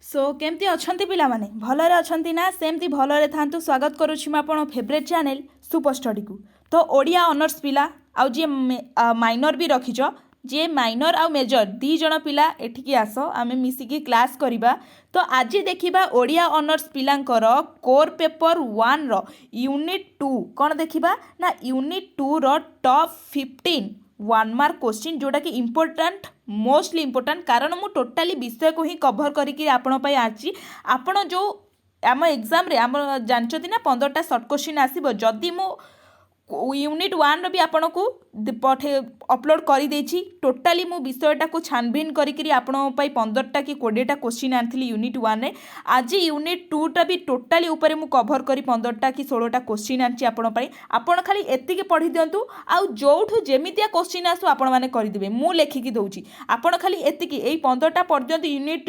सो केमती अछंती पिला माने भलरे अछंती ना सेमती भलरे थांतु स्वागत करूछि म आपण फेवरेट चैनल सुपर स्टडी को। तो ओडिया ऑनर्स पिला आउ जे माइनर भी रखिछ जे माइनर आउ मेजर दी जण पिला एठिकी आस आमे मिसिकी क्लास करिबा। तो आज देखिबा ओडिया ऑनर्स पिलांकर कोर पेपर 1 रो यूनिट 2 कोन देखिबा ना यूनिट 2 रो टॉप 15 वन मार्क क्वेश्चन जोटा कि इम्पोर्टाट मोस्टली इम्पोर्टाट कारण मु टोटाली विषय को ही कभर करके आपण आछि। आपण जो आम एग्जाम रे आम जानछती ना 15टा सर्ट क्वेश्चन आसीबो जदि मु यूनिट 1 भी आपन को पठे अपलोड कर देछि। टोटाली मु विषयटा को छानबीन करी आपण 15टा कि 20टा क्वेश्चन आनथिली यूनिट 1 रे। आज यूनिट 2 टा भी टोटाली ऊपर मु कभर करी 15टा कि 16टा क्वेश्चन आनछि आपण खाली एतिके पढ़ी दियंतु आउ जोठु जेमितिया क्वेश्चन आसु आपण माने करि देबे मु लेखिकी दउछि। आपण खाली एतिकी एई 15टा पढ़ यूनिट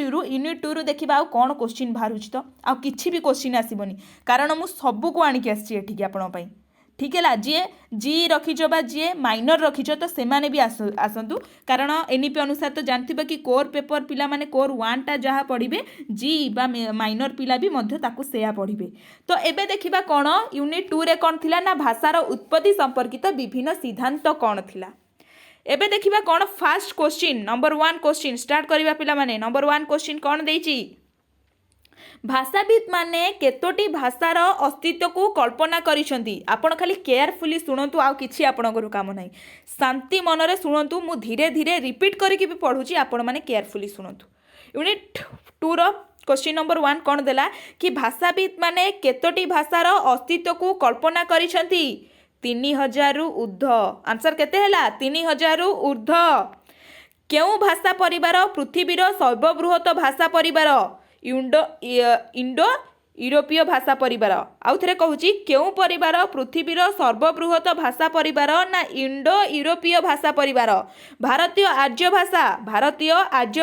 2 रु देखिबा आउ कोन क्वेश्चन बाहरुछि। तो आउ किछि भी क्वेश्चन आसीबनी कारण मु सब को आनिकी आछि एठिकी आपण पई। ठीक है जी जी रखीच बा जी माइनर रखीच तो से माने भी आसतु कारण एनईपी अनुसार तो जानथिबा कि कोर पेपर पिला माने कोर 1 टा जहाँ पढ़िबे जी बा माइनर पिला भी मध्य ताकू सेया पढ़िबे। तो एबे देखिबा कोन यूनिट 2 रे कोन थिला ना भाषार उत्पत्ति संपर्कित विभिन्न सिद्धांत कोन थिला। एबे देखिबा कोन first question number 1 question start करिबा पिला माने नंबर 1 क्वेश्चन कोन देइची भाषाविद माने केतोटी भाषार अस्तित्व को कल्पना करिसंती। आपण खाली केयरफुली सुनंतु आउ किछि आपणकर काम नाही शांति मनरे सुनंतु मु धीरे धीरे रिपीट करिकि भी पढुची आपण माने केयरफुली सुनंतु। यूनिट 2 रो क्वेश्चन नंबर 1 कोन देला कि भाषाविद माने केतोटी भाषार अस्तित्व को कल्पना करिसंती 3000 रु ऊर्ध्व। आंसर केते हैला 3000 रु ऊर्ध्व। केउ भाषा परिवार पृथ्वीर सर्वबृहत भाषा परिवार इंडो यूरोपीय भाषा परिवार। आउ थे कहूँ क्यों परिवार पृथ्वीर सर्वबृहत भाषा परिवार ना इंडो यूरोपीय भाषा परिवार। भारतीय आर्य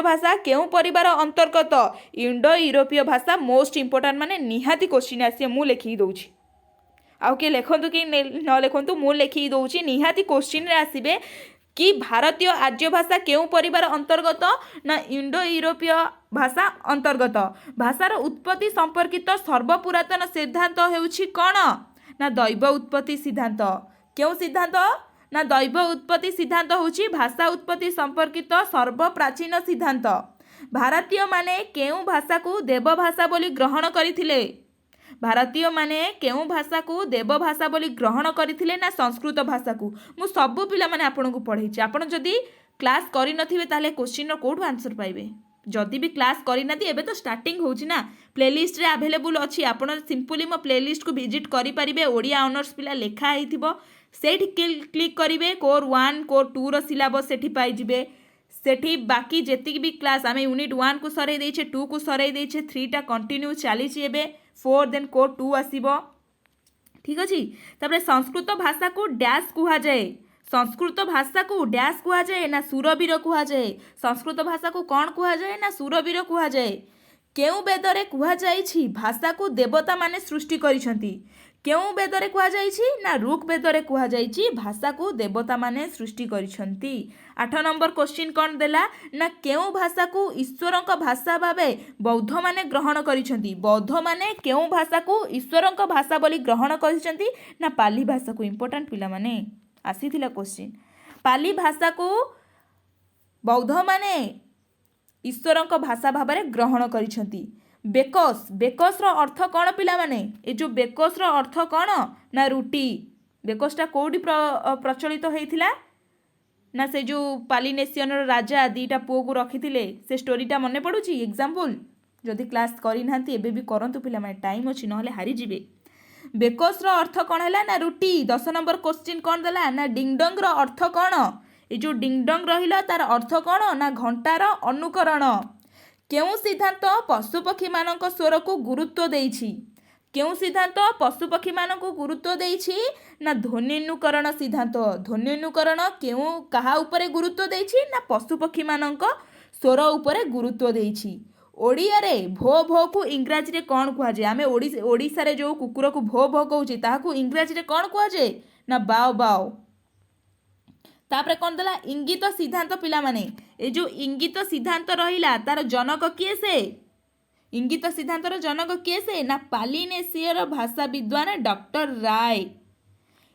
भाषा क्यों परिवार अंतर्गत इंडो यूरोपीय भाषा मोस्ट इंपोर्टाट माने निहाती क्वेश्चन आसी मु लिखी दउछि आउ के लेखंतु कि न लेखंतु मु लिखी दउछि निहाती क्वेश्चन रे आसीबे कि भारतीय आर्य भाषा क्यों परिवार अंतर्गत ना इंडो यूरोपीय भाषा अंतर्गत। भाषार उत्पत्ति संपर्कित सर्वपुरातन सिद्धांत हेउछि कोन ना दैव उत्पत्ति सिद्धांत। क्यों सिद्धांत ना दैव उत्पत्ति सिद्धांत होछि भाषा उत्पत्ति संपर्कित सर्वप्राचीन सिद्धांत। भारतीय माने क्यों भाषा को देव भाषा बोली ग्रहण करिथिले भारतीय माने केउ भाषा को देव भाषा बोली ग्रहण करथिले ना संस्कृत भाषा को। मु सबु पिला माने आपन को पढैछि आपन जदी क्लास करि नथिबे ताले क्वेश्चन रो कोड आंसर पाइबे। जदी भी क्लास करि नथि एबे तो स्टार्टिंग होछि ना प्लेलिस्ट रे अवेलेबल अछि आपन सिंपली मो प्लेलिस्ट को विजिट करि परिबे। ओडिया ऑनर्स पिला लेखा हेथिबो सेठी क्लिक करिवे कोर 1 कोर 2 रो सिलेबस सेठी पाइ जिवे। सेठी बाकी जेतिक भी क्लास आमे यूनिट 1 को सरै दैछे 2 को सरै दैछे 3 टा कंटिन्यू चलीछि एबे 4 देन कोर 2 आसीबो। ठीक अछि तापर संस्कृत भाषा को डैश कुहा जाए संस्कृत भाषा को डैश कुहा जाए ना सुरवीर कुहा जाए। संस्कृत भाषा को कौन कुहा जाए ना सुरवीर कुहा जाए। केउ वेदरे कुहा जाइछि भाषा को देवता माने सृष्टि करिसंती। केउ वेदरे कुहा जाइछि ना ऋग वेदरे कुहा जाइछि भाषा को देवता माने सृष्टि करिसंती। 8 नंबर क्वेश्चन कौन देला ना केउ भाषा को ईश्वरक भाषा भावे बौद्ध माने ग्रहण करिसंती। बौद्ध माने केउ भाषा को ईश्वरक भाषा बोली ग्रहण करिसंती ना पाली भाषा को। इंपोर्टेंट पिला माने आसीथिला क्वेश्चन पाली भाषा को बौद्ध माने ईश्वरक भाषा भावे ग्रहण करिसंती। बेकस बेकस रो अर्थ कौन पिला माने ए जो बेकस रो अर्थ कौन ना रुटी। बेकसटा कोडी प्रचलित होइथिला ना से जो पालिनेशियन राजा दीटा पुओ को रखिथिले से स्टोरीटा मने पड़ुची। एग्जांपल जदि क्लास करि नांती एबे भी करंतु पिला माने टाइम अछि नहले हारि जिवे। बेकस रो अर्थ कौन हैला ना रुटी। 10 नंबर क्वेश्चन कौन देला ना डिंगडंग रो अर्थ कौन ए जो डिंगडंग रहिला तार अर्थ कौन ना घंटार अनुकरण। केउ सिद्धांत पशुपक्षी मानक स्वर को गुरुत्व देइछि। केउ सिद्धांत पशुपक्षी मानक को गुरुत्व देइछि ना ध्वन्युकरण सिद्धांत। ध्वन्युकरण केउ कहा उपरे गुरुत्व देइछि ना पशुपक्षी मानक स्वर उपरे गुरुत्व देइछि। ओडिया रे भो भो को इंग्रजी रे कोन कुहा जाय। आमे ओडिसा रे जो कुकुर को भो भो कहउछि ताहाकू इंग्रजी रे कोन कुहा जाय ना बाव बाव। तापरे कौन देला इंगित सिद्धांत पिला माने ए जो इंगित सिद्धांत रहिला तार जनक किए से इंगित सिद्धांतर जनक किए से ना पालिनेसियर भाषा विद्वान डॉक्टर राय।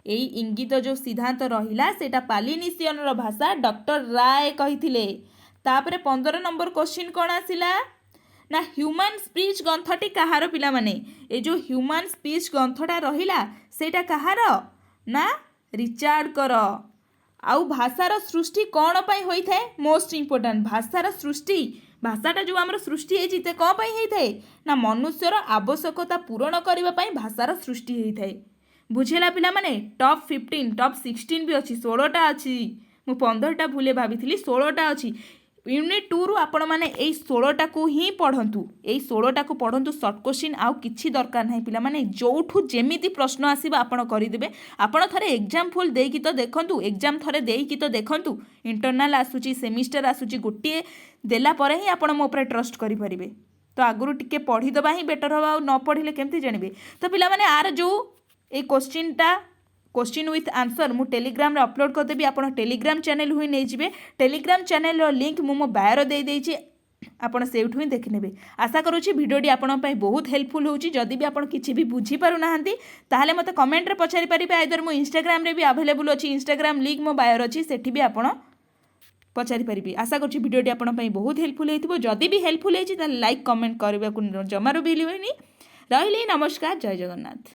यही इंगित जो सिद्धांत रहिला सेटा पालिनेसियन भाषा डॉक्टर राय कहिथिले। तापरे 15 नंबर क्वेश्चन कौन आसिला ना ह्यूमन स्पीच ग्रंथटी कहार पिला माने ए जो ह्यूमन स्पीच ग्रंथटा रहिला सेटा कहार ना रिचार्ड कर। आउ भाषार सृष्टि कौन पाई होई थाए मोस्ट इंपोर्टेंट भाषार सृष्टि भाषाटा जो आमर सृष्टि होई ते कौन पाई होई थाए ना मनुष्यर आवश्यकता पूरण करबा पाई भाषार सृष्टि होई थाए। बुझेला पिला माने टॉप 15 टॉप 16 भी अच्छी 16टा अच्छी मु 15टा भूले भाभी 16टा अच्छी। यूनिट 2 रु आपण माने एई 16टा को ही पढ़ंतु एई 16टा को पढ़ंतु शॉर्ट क्वेश्चन आउ किछि दरकार नाही पिला माने जोठू जेमिति प्रश्न आसीबा आपण करि देबे। आपण थरे एग्जाम फुल देई तो देखंतु एग्जाम थरे देई तो देखंतु इंटरनल आसुची सेमिस्टर आसुची गोटे देला परे ही आपण मो ऊपर ट्रस्ट करि परिबे। तो आगुरु टिके पढ़ी दबा ही बेटर हवा आ न पढ़िले केमति जानिबे। तो पिला माने आर जो ए क्वेश्चन विथ आंसर मु टेलीग्राम रे अपलोड कर देबी आपण टेलीग्राम चैनल हुई नहीं जिवे। टेलीग्राम चैनल रो लिंक मु मो बायो दे देछि आपण सेउठु ही देखि नेबे। आशा करूछि वीडियोटी आपण पई बहुत हेल्पफुल होउछि। जदि भी आपण किछि भी बुझी पारु नाहंती ताहले मते कमेंट रे पछारी परिबे। आइदर मु इंस्टाग्राम रे भी अवेलेबल अछि इंस्टाग्राम लिंक मो बायो अछि सेठी भी आपण पचारि पारिबे। आशा करूछि वीडियोटी आपण पई बहुत हेल्पफुल हेतिबो। जदि भी हेल्पफुल हेछि ताहले लाइक कमेंट करबा को जमारो भी लियोनी। रहिले नमस्कार जय जगन्नाथ।